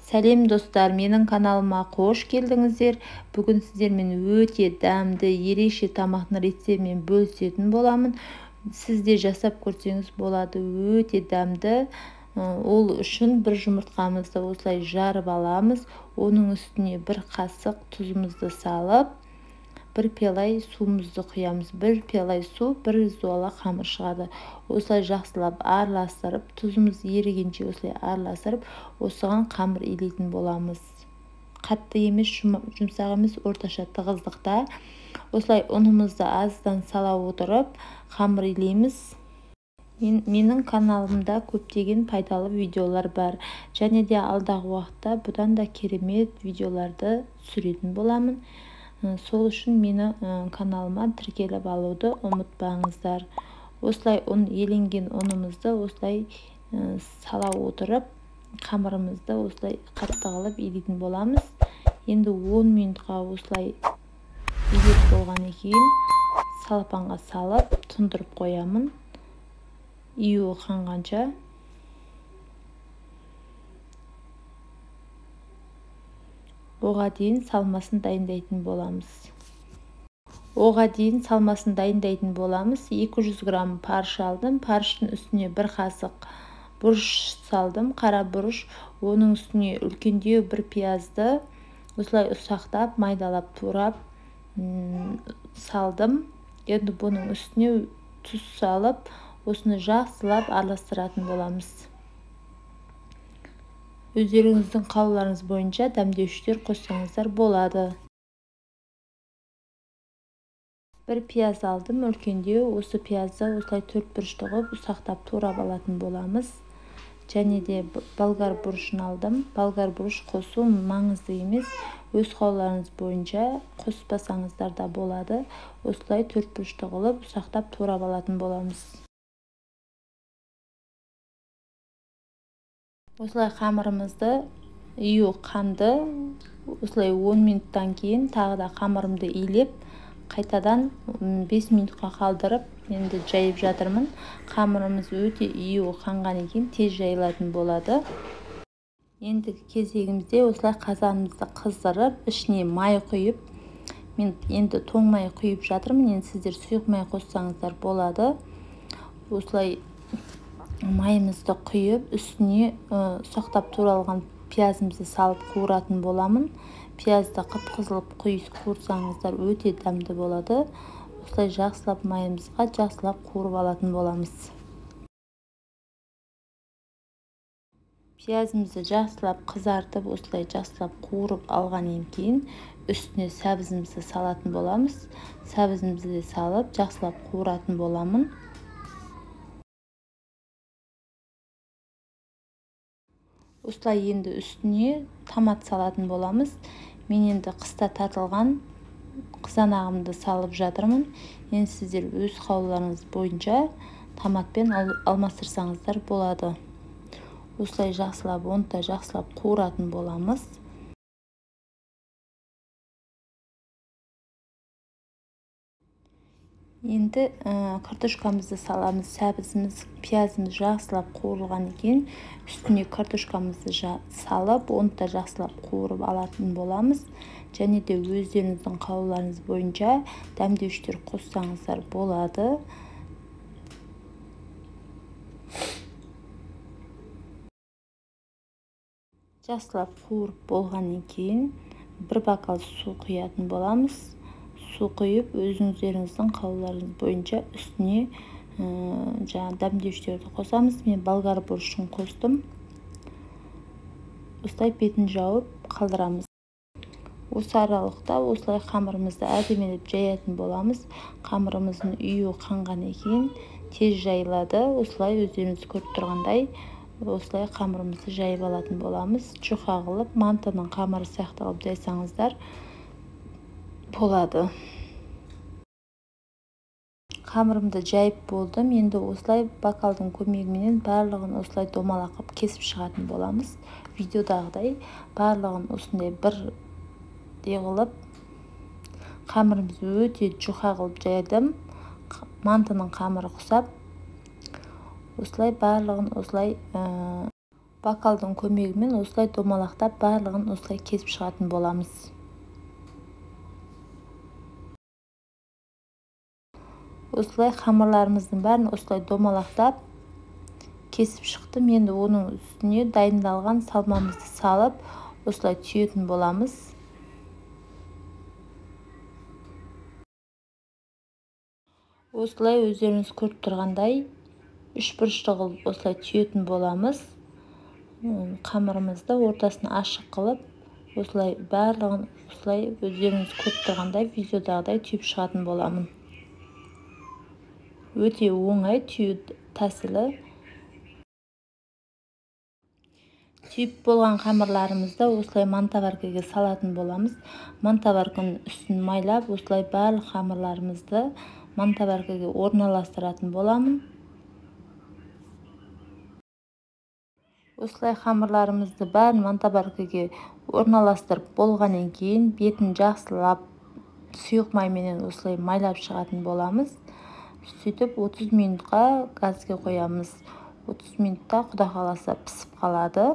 Сәлем достар, менің каналыма қош келдіңіздер. Бүгін сіздермен өте дәмді, ерекше тамақтың рецептімен бөлісетін боламын. Сіз де жасап көрсеңіз болады, өте дәмді. Ол үшін бір жұмыртқамызды осылай жарып аламыз. Оның үстіне бір қасық тұзымызды салып, бір пиалай суымызды құямыз. Бір пиалай су, бір зуала қамыр шығады. Осылай жақсылап араластырып, тұзымыз ерігенше осылай араластырып, осыған қамыр илейтін боламыз. Қатты емес, жұмсақ емес, орташа тығыздықта. Осылай ұнымызды аздан сала отырып, қамыр илейміз. Менің каналымда көптеген пайдалы видеолар бар. Және де алдағы уақытта бұдан да керемет видеоларды түсіретін боламын. Сол үшін мені каналыма тіркеліп алуды ұмытпаңыздар. Осылай еленген ұнымызды осылай сала отырып, қамырымызды осылай қатты қылып илейтін боламыз. Енді 10 минутқа осылай илеп болғаннан кейін салапанға салып тұндырып қоямын. Июі қанғанша. Оға дейін салмасын дайындайтын боламыз. 200 грамм парш алдым. Парштың үстіне бір қасық бұрыш салдым, қара бұрыш. Оның үстіне үлкендеу бір пиязды осылай ұсақтап, майдалап, турап салдым. Енді бұның үстіне тұз салып, осыны жақсылап араластыратын боламыз. Өздеріңіздің қалауларыңыз бойынша дәмдеушілер қоссаңыздар болады. Бір пияз алдым, үлкендеу. Осы пиязды осылай 4 бұрышты қылып ұсақтап турап алатын боламыз. Және де болгар бұрышын алдым. Болгар бұрыш қосу маңызды емес. Өз қалауларыңыз бойынша қоспасаңыздар да болады. Осылай 4 бұрышты қылып ұсақтап турап алатын боламыз. Осылай қамырымызды қанды. Осылай 10 минуттан кейін тағы да қамырымды илеп, қайтадан 5 минутқа қалдырып, енді жайып жатырмын. Қамырымыз өте қанған екен, тез жайылатын болады. Енді кезегімізде осылай қазанымызды қыздырып, ішіне май құйып, мен енді тоң май құйып жатырмын. Енді сіздер сұйық май қоссаңыздар болады. Осылай майымызды құйып, үстіне ұсақтап туралған пиязымызды салып қуыратын боламын. Пиязды қып-қызылып қуырсаңыздар өте дәмді болады. Осылай жақсылап майымызға жақсылап қуырып алатын боламыз. Пиязымызды жақсылап қызартып, осылай жақсылап қуырып алғаннан кейін үстіне сәбізімізді салатын боламыз. Сәбізімізді салып, жақсылап қуыратын боламын. Осылай енді үстіне томат салатын боламыз. Мен енді қыста татылған қызанағымды салып жатырмын. Енді сіздер өз қалауларыңыз бойынша томатпен алмастырсаңыздар болады. Осылай жақсылап, жақсылап қуыратын боламыз. Енді картошкамызды саламыз. Сәбізіміз, пиязымыз жақсылап қуырылған екен. Үстіне картошкамызды салып, жақсылап қуырып алатын боламыз. Және де өздеріңіздің қалауларыңыз бойынша дәмдеушілер қоссаңыздар болады. Жақсылап қуырып болғаннан кейін бір бокал су құятын боламыз. Су құйып, өздеріңіздің қалауларыңыз бойынша үстіне дәмдеушілерді қосамыз. Мен болгар бұрышын қостым. Осылай бетін жауып қалдырамыз. Осы аралықта осылай қамырымызды әдемелеп жаятын боламыз. Қамырымыздың қанған екен, тез жайылады. Осылай өздеріңіз көріп тұрғандай, осылай қамырымызды жайып алатын боламыз. Жұқа қылып, мантының қамыры сияқты қылып жайсаңыздар болады. Қамырымды жайып болдым. Енді осылай бокалдың көмегімен барлығын осылай домалақып кесіп шығатын боламыз. Видеодағыдай барлығын осындай бір қылып, қамырымызды өте жұқа қылып жайдым. Мантының қамыры құсап, осылай барлығын осылай бакалдың көмегімен осылай домалақтап барлығын осылай кесіп шығатын боламыз. Осылай қамырларымыздың бәрін осылай домалақтап кесіп шықтым. Енді оның үстіне дайындалған салмамызды салып, осылай түйетін боламыз. Осылай өздеріңіз көріп тұрғандай, үш бұрышты қылып осылай түйетін боламыз. Қамырымызды ортасын ашық қылып, осылай барлығын осылай өздеріңіз көріп тұрғандай видеодағыдай түйіп шығатын боламын. Өте оңай түйу тәсілі. Түйіп болған қамырларымызды осылай мантаваркаға салатын боламыз. Мантаварканың үстін майлап, осылай барлық қамырларымызды мантаваркаға орналастыратын боламын. Осылай қамырларымызды бәрін мантаваркаға орналастырып болғаннан кейін бетін жақсылап сұйық майменен осылай майлап шығатын боламыз. Сөйтіп 30 минутқа газға қоямыз. 30 минутта Құда қаласа пісіп қалады.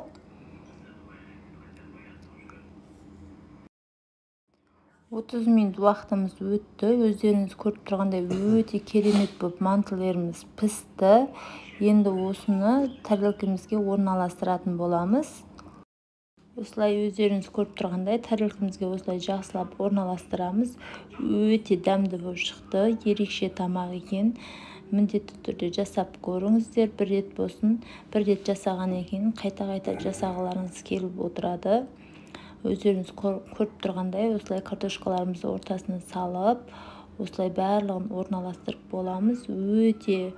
Отыз минут уақытымыз өтті. Өздеріңіз көріп тұрғандай өте керемет болып мантыларымыз пісті. Енді осыны тарелкамызға орналастыратын боламыз. Осылай өздеріңіз көріп тұрғандай тарелкамызға осылай жақсылап орналастырамыз. Өте дәмді болып шықты. Ерекше тамақ екен. Міндетті түрде жасап көріңіздер. Бір рет болсын, бір рет жасағаннан кейін қайта-қайта жасағыларыңыз келіп отырады. Өздеріңіз көріп тұрғандай осылай картошкаларымызды ортасына салып, осылай барлығын орналастырып боламыз. Өте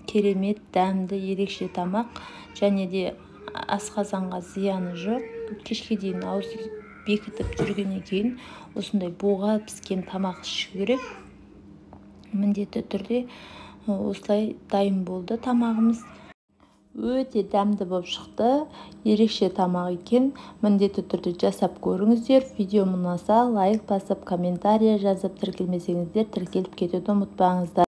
керемет, дәмді, ерекше тамақ. Және де асқазанға зияны жоқ. Кешке дейін ауызды бекітіп жүргеннен кейін осындай буға піскен тамақ ішу керек. Міндетті түрде осылай дайын болды тамағымыз. Өте дәмді болып шықты. Ерекше тамақ екен. Міндетті түрде жасап көріңіздер. Видео ұнаса лайк басып, комментария жазып, тіркелмесеңіздер тіркеліп кетуді ұмытпаңыздар.